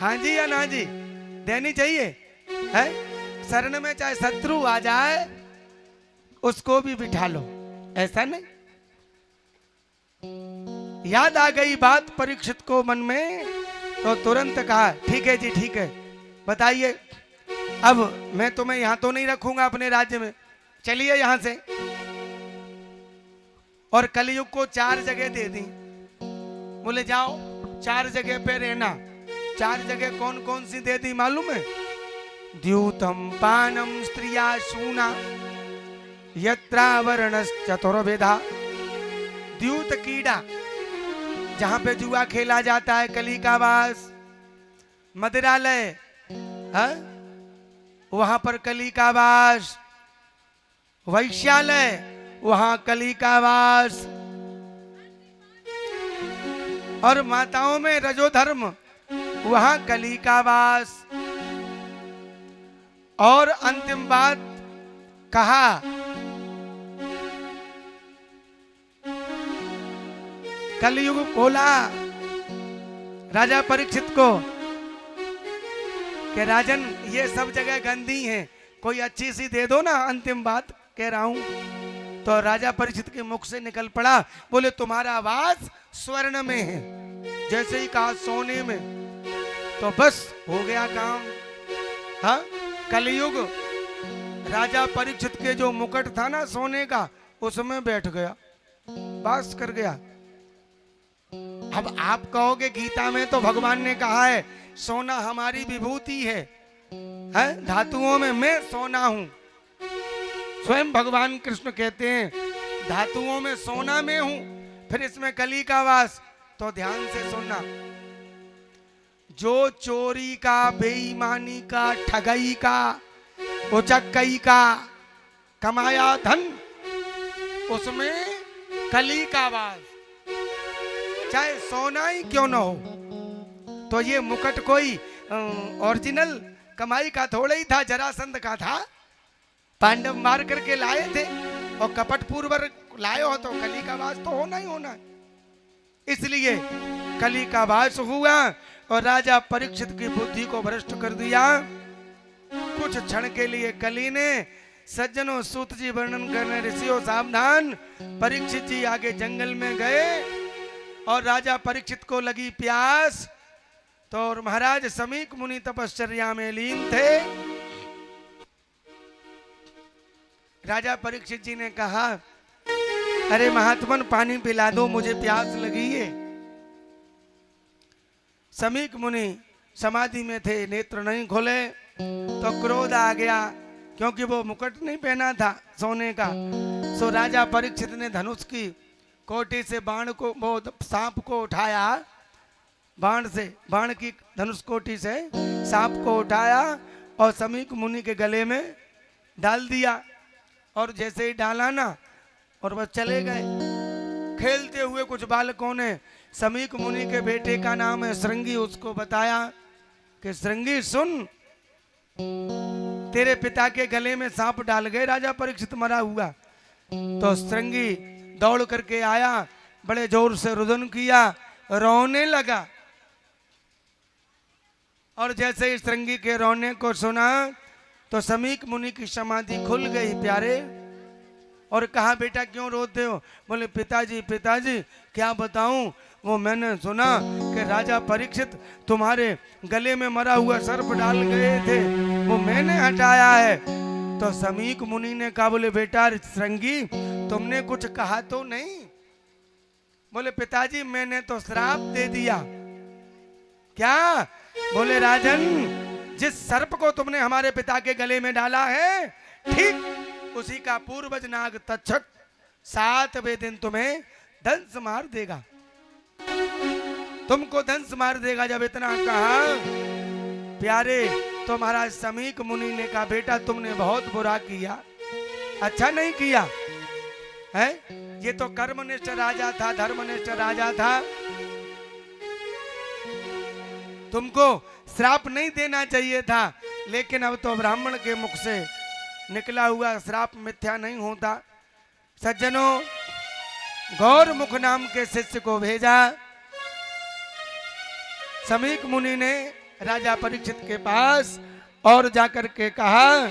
हाँ जी या ना जी, देनी चाहिए है। शरण में चाहे शत्रु आ जाए उसको भी बिठा लो, ऐसा नहीं। याद आ गई बात परीक्षित को मन में, तो तुरंत कहा ठीक है जी ठीक है, बताइए अब मैं तुम्हें यहां तो नहीं रखूंगा अपने राज्य में, चलिए यहां से। और कलयुग को 4 जगह दे दी, बोले जाओ 4 जगह पे रहना। 4 जगह कौन कौन सी दे दी मालूम है? द्यूतम पानम स्त्रिया शूना यत्रावरणश्चतुर्विधा। द्यूत कीड़ा, जहां पे जुआ खेला जाता है, कली का वास। मदिरालय, वहां पर कली का वास। वैश्यालय, वहां कली का वास। और माताओं में रजोधर्म, वहां कली का वास। और अंतिम बात कहा, कलयुग बोला राजा परीक्षित को कि राजन ये सब जगह गंदी हैं, कोई अच्छी सी दे दो ना, अंतिम बात कह रहा हूं। तो राजा परीक्षित के मुख से निकल पड़ा, बोले तुम्हारा वास स्वर्ण में है। जैसे ही कहा सोने में, तो बस हो गया काम। हाँ, कलयुग राजा परीक्षित के जो मुकुट था ना सोने का, उसमें बैठ गया, वास कर गया। अब आप कहोगे गीता में तो भगवान ने कहा है सोना हमारी विभूति है, धातुओं में मैं सोना हूं। स्वयं भगवान कृष्ण कहते हैं धातुओं में सोना में हूं, फिर इसमें कली का वास। तो ध्यान से सुनना, जो चोरी का, बेईमानी का, ठगई का, उचक्कई का कमाया धन, उसमें कली का वास, चाहे सोना ही क्यों न हो। तो ये मुकुट कोई ओरिजिनल कमाई का थोड़ा ही था, जरासंध का था। पांडव मार करके लाए थे, और कपट पूर्वक लाए हो तो कली का वास तो होना ही होना। इसलिए कली का वास हुआ और राजा परीक्षित की बुद्धि को भ्रष्ट कर दिया। कुछ क्षण के लिए कली ने, सज्जनों सूत जी वर्णन करने, ऋषियों सावधान, परीक्षित जी आगे जंगल में गए और राजा परीक्षित को लगी प्यास। तो और महाराज समीक मुनि तपश्चर्या में लीन थे। राजा परीक्षित जी ने कहा, अरे महात्मन पानी पिला दो, मुझे प्यास लगी है। समीक मुनि समाधि में थे, नेत्र नहीं खोले। तो क्रोध आ गया, क्योंकि वो मुकुट नहीं पहना था सोने का। सो राजा परीक्षित ने धनुष की कोटी से बाण को, वो सांप को उठाया, बाण से, बाण की धनुष कोटी से सांप को उठाया और समीक मुनि के गले में डाल दिया। और जैसे ही डाला ना, और बस चले गए। खेलते हुए कुछ बालकों ने समीक मुनि के बेटे का नाम है श्रृंगी, उसको बताया कि श्रृंगी सुन, तेरे पिता के गले में सांप डाल गए, राजा परीक्षित मरा हुआ। तो श्रृंगी दौड़ करके आया, बड़े जोर से रुदन किया, रोने लगा। और जैसे ही श्रृंगी के रोने को सुना तो समीक मुनि की समाधि खुल गई प्यारे। और कहा बेटा क्यों रोते हो? बोले पिताजी पिताजी क्या बताऊं, वो मैंने सुना कि राजा परीक्षित तुम्हारे गले में मरा हुआ सर्प डाल गए थे, वो मैंने हटाया है। तो समीक मुनि ने कहा, बोले बेटा श्रृंगी तुमने कुछ कहा तो नहीं? बोले पिताजी मैंने तो श्राप दे दिया। क्या? बोले राजन जिस सर्प को तुमने हमारे पिता के गले में डाला है, ठीक उसी का पूर्वज नाग तक्षक 7वें दिन तुम्हें दंश मार देगा, तुमको दंश मार देगा। जब इतना कहा प्यारे, तो महाराज समीक मुनि ने कहा बेटा तुमने बहुत बुरा किया, अच्छा नहीं किया है। ये तो कर्मनिष्ठ राजा था, धर्मनिष्ठ राजा था, तुमको श्राप नहीं देना चाहिए था। लेकिन अब तो ब्राह्मण के मुख से निकला हुआ श्राप मिथ्या नहीं होता। सज्जनों, गौर मुख नाम के शिष्य को भेजा। समीक मुनि ने राजा परीक्षित के पास और जाकर के कहा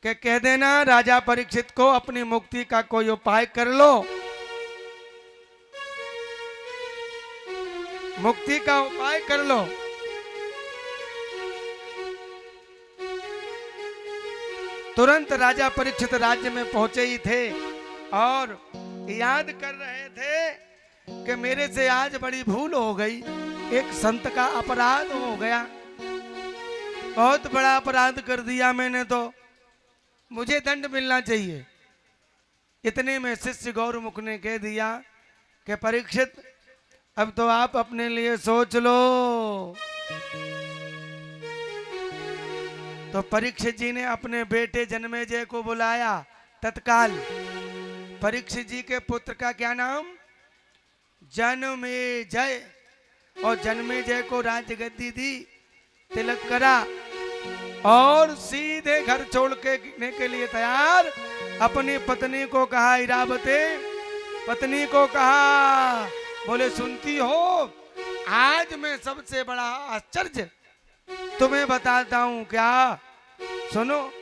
कि कह देना राजा परीक्षित को अपनी मुक्ति का कोई उपाय कर लो, मुक्ति का उपाय कर लो। तुरंत राजा परीक्षित राज्य में पहुंचे ही थे और याद कर रहे थे कि मेरे से आज बड़ी भूल हो गई, एक संत का अपराध हो गया, बहुत बड़ा अपराध कर दिया मैंने, तो मुझे दंड मिलना चाहिए। इतने में शिष्य गौरमुख ने कह दिया कि परीक्षित अब तो आप अपने लिए सोच लो। तो परीक्षित जी ने अपने बेटे जन्मेजय को बुलाया तत्काल। परीक्षित जी के पुत्र का क्या नाम? जन्मेजय। और जन्मेजय को राजगद्दी दी, तिलक करा और सीधे घर छोड़ के लिए तैयार। अपनी पत्नी को कहा, इरावते पत्नी को कहा, बोले सुनती हो, आज मैं सबसे बड़ा आश्चर्य तुम्हें बताता हूं। क्या? सुनो,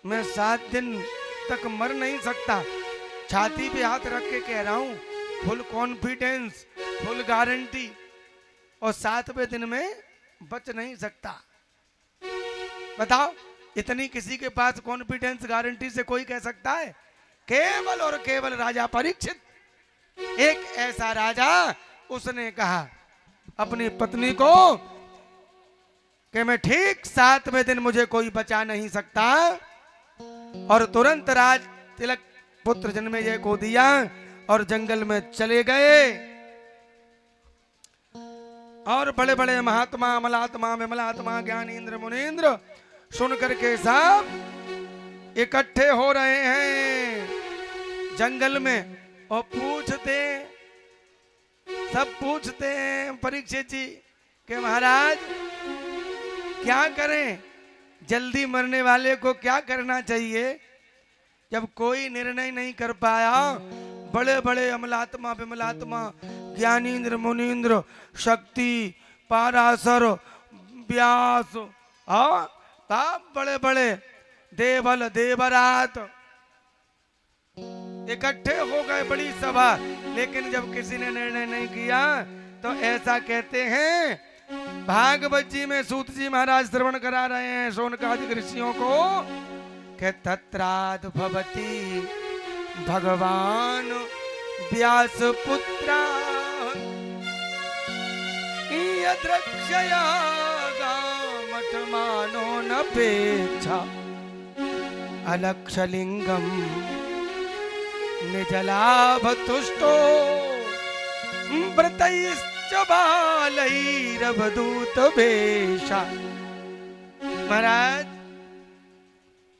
मैं 7 दिन तक मर नहीं सकता, छाती पे हाथ रख के कह रहा हूं, फुल कॉन्फिडेंस, फुल गारंटी, और 7वें दिन में बच नहीं सकता। बताओ, इतनी किसी के पास कॉन्फिडेंस गारंटी से कोई कह सकता है? केवल और केवल राजा परीक्षित, एक ऐसा राजा, उसने कहा अपनी पत्नी को कि मैं ठीक 7वें दिन मुझे कोई बचा नहीं सकता, और तुरंत राज तिलक पुत्र जन्मेजय को दिया और जंगल में चले गए। और बड़े बड़े महात्मा, अमलात्मा, विमलात्मा, ज्ञानेन्द्र, मुनीन्द्र सुन करके सब इकट्ठे हो रहे हैं जंगल में, और सब पूछते हैं परीक्षित जी कि महाराज क्या करें, जल्दी मरने वाले को क्या करना चाहिए? जब कोई निर्णय नहीं कर पाया, बड़े बड़े अमलात्मा, विमलात्मा, ज्ञानेन्द्र, मुनीन्द्र, शक्ति, पाराशर, व्यास, तब बड़े बड़े देवल, देवरात इकट्ठे हो गए, बड़ी सभा। लेकिन जब किसी ने निर्णय नहीं किया तो ऐसा कहते हैं, भागवत जी में सूत जी महाराज श्रवण करा रहे हैं शौनकादिक ऋषियों को, कि तत्राद भवती भगवान व्यास पुत्रा यद्रक्षया गामठमानो न पेक्षा अलक्षलिंगम निजलाभ तुष्टो व्रतैश्च बालैरवधूत भेषा। महाराज,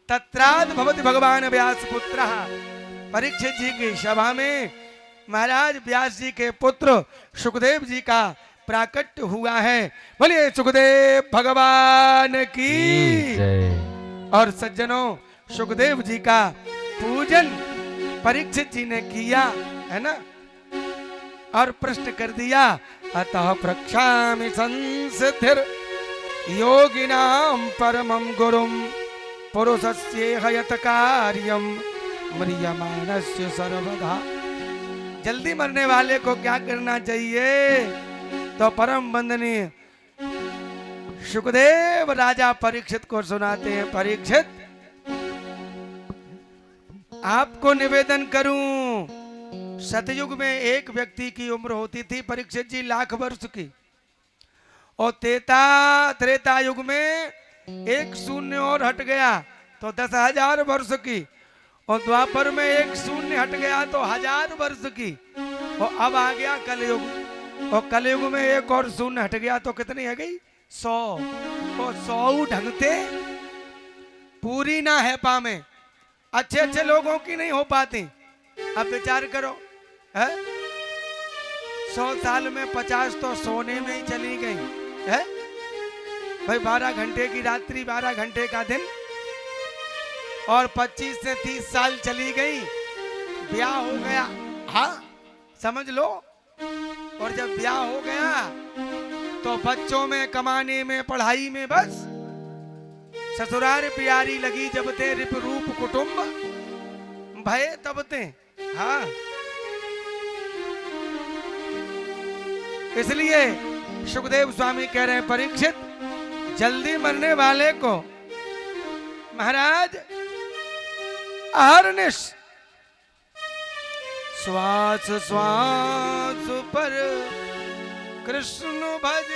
तत्राद भवति भगवान व्यास पुत्र। परीक्षित जी की सभा में महाराज व्यास जी के पुत्र सुखदेव जी का प्राकट्य हुआ है। बोलिए सुखदेव भगवान की। और सज्जनों, सुखदेव जी का पूजन परीक्षित जी ने किया है ना, और प्रश्न कर दिया, अतः प्रक्षामि संसिद्धिर योगिनां परमं गुरुं पुरुषस्य हयत कार्यम म्रियमाणस्य सर्वदा। जल्दी मरने वाले को क्या करना चाहिए? तो परम वंदनीय सुखदेव राजा परीक्षित को सुनाते हैं। परीक्षित, आपको निवेदन करूं, सतयुग में एक व्यक्ति की उम्र होती थी परीक्षित जी 1,00,000 वर्ष की, और त्रेता युग में एक शून्य और हट गया तो 10,000 वर्ष की, और द्वापर में एक शून्य हट गया तो 1,000 वर्ष की, और अब आ गया कलयुग, और कलयुग में एक और शून्य हट गया तो कितनी है गई? 100। तो 100 ढंगते पूरी ना है पामे, अच्छे अच्छे लोगों की नहीं हो पाती। अब विचार करो, है 100 साल में 50 तो सोने में ही चली गई है भाई। 12 घंटे की रात्रि, 12 घंटे का दिन, और 25 से 30 साल चली गई, ब्याह हो गया, हाँ समझ लो। और जब ब्याह हो गया तो बच्चों में, कमाने में, पढ़ाई में बस ससुराल प्यारी लगी जब ते रिप रूप कुटुंब भय तब ते। हाँ, इसलिए सुखदेव स्वामी कह रहे हैं परीक्षित, जल्दी मरने वाले को महाराज अहर्निश श्वास श्वास पर कृष्ण भज।